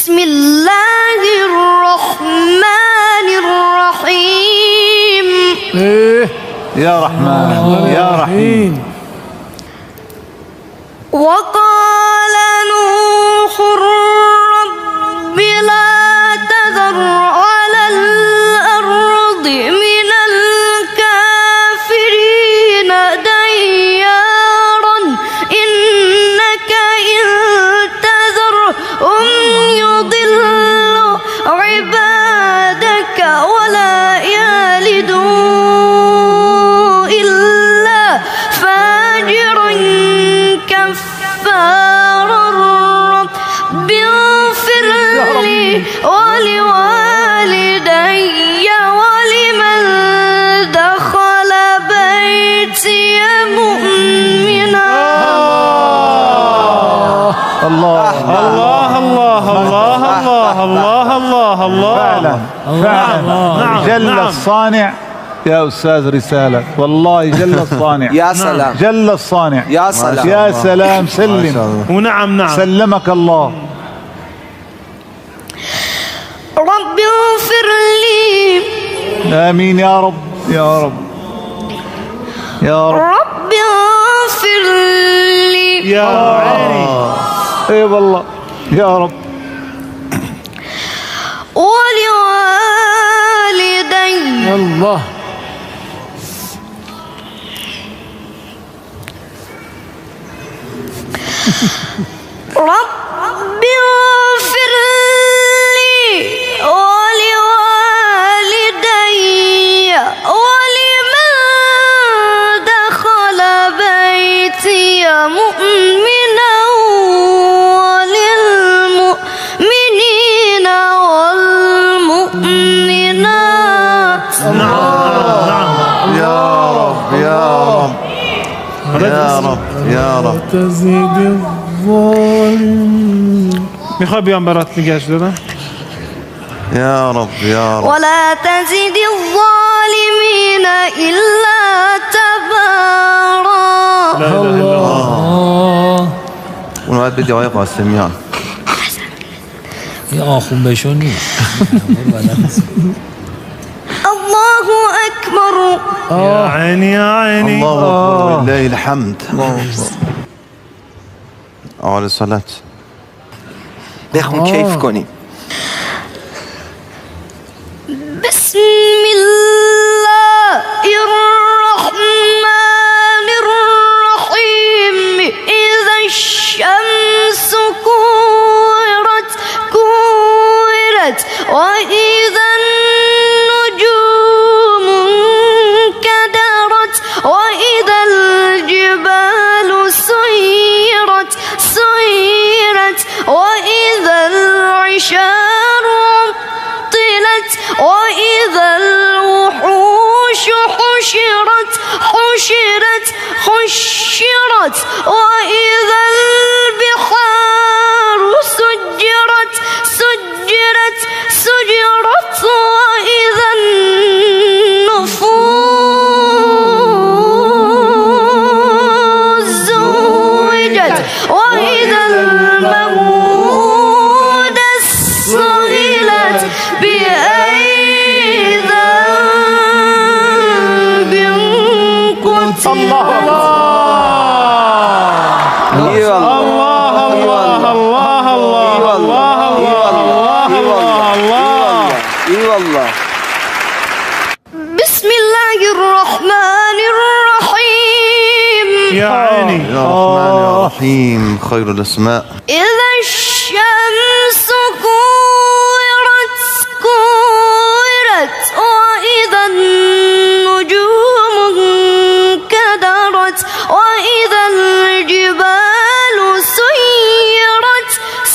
بسم الله الرحمن الرحيم. يا رحمن يا رحيم. وقال نوح رب لا تذر على الأرض من الكافرين ديارا إنك إن تذرهم يضلوا عبادك ولا يلدوا إلا فاجرا كفارا. رب اغفر لي ولوالدي ولمن دخل بيتي مؤمنا. الله الله الله الله الله الله الله. فعلا جل الصانع يا أستاذ رسالة، والله جل الصانع. يا سلام جل الصانع. يا سلام يا سلام. سلم ونعم نعم. سلمك الله. رب اغفر لي. آمين يا رب يا رب يا رب. رب اغفر لي. يا عيني. اي والله يا رب. ولوالدي. الله. رب اغفر لي ولوالدي ولمن دخل بيتي مؤمنا وللمؤمنين والمؤمنات. نعم. يا رب يا رب يا رب يا رب. تزيد الظالمين. میخوای بیام برات نگهش دادم؟ يا رب يا رب. ولا تزد الظالمين إلا تبارا. لا إله إلا الله. اون باید بدی آقای قاسمیان. این آخون بهشون نیست. الله أكبر. يا عيني يا عيني. الله أكبر ولله الحمد. آل صلاة. بخون کیف کنیم. بسم الله الرحمن الرحيم. إذا الشمس كورت وإذا النجوم انكدرت وإذا الجبال سيرت وإذا العشار عطلت وإذا الوحوش حشرت وإذا البحار سجرت وإذا النفوس زوجت وإذا الموءودة سئلت بأي ذنب قتلت. الله والله. بسم الله الرحمن الرحيم. يا عيني. يا رحمن يا رحيم خير الأسماء. إذا الشمس كورت وإذا النجوم انكدرت وإذا الجبال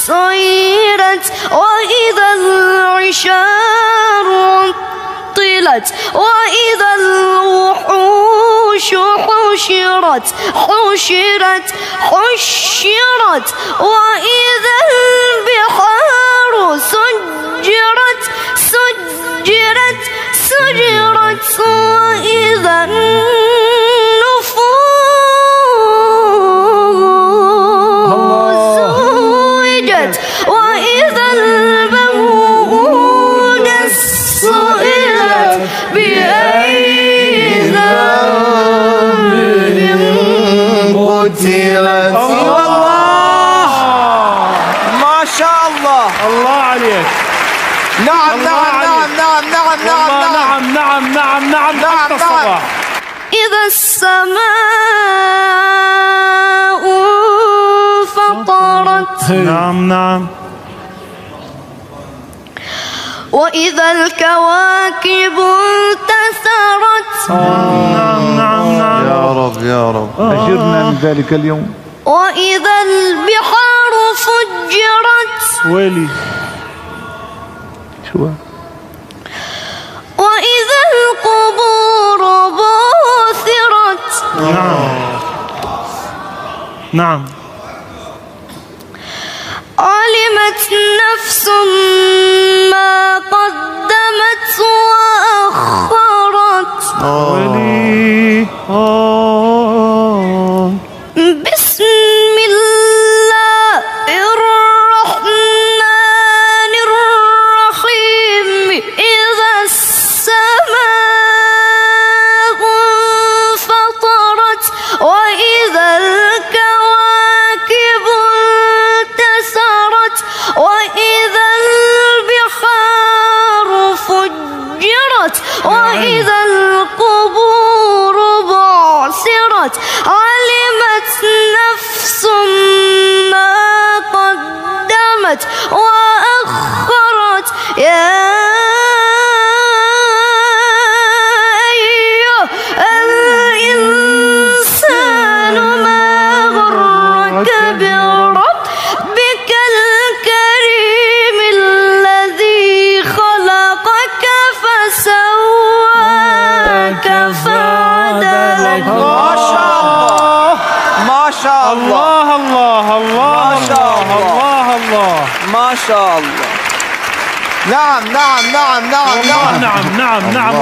سيرت وإذا العشار عطلت وإذا الوحوش حشرت وإذا البحار سجرت وإذا النفوس زوجت وإذا الله. الله عليك. نعم الله نعم عليك. نعم نعم نعم نعم والله نعم. نعم نعم نعم نعم حتى الصباح. إذا السماء انفطرت نعم نعم. وإذا الكواكب انتثرت نعم نعم نعم. يا رب يا رب. أجرنا من ذلك اليوم. وإذا البحار فجرت ويلي. شو وإذا القبور بعثرت نعم نعم. علمت نفس ما قدمت وأخرت ويلي. بسم الله الرحمن الرحيم إذا السماء انفطرت وإذا الكواكب انتثرت وإذا البحار فجرت وإذا القبور بعثرت علمت نفس ما قدمت وأخرت يا أيها الإنسان ما غرك بربك الكريم الذي خلقك فسواك فعدلك ما شاء الله. ما شاء الله. الله الله الله ما شاء الله الله الله. ما شاء الله. نعم نعم نعم نعم نعم نعم نعم نعم.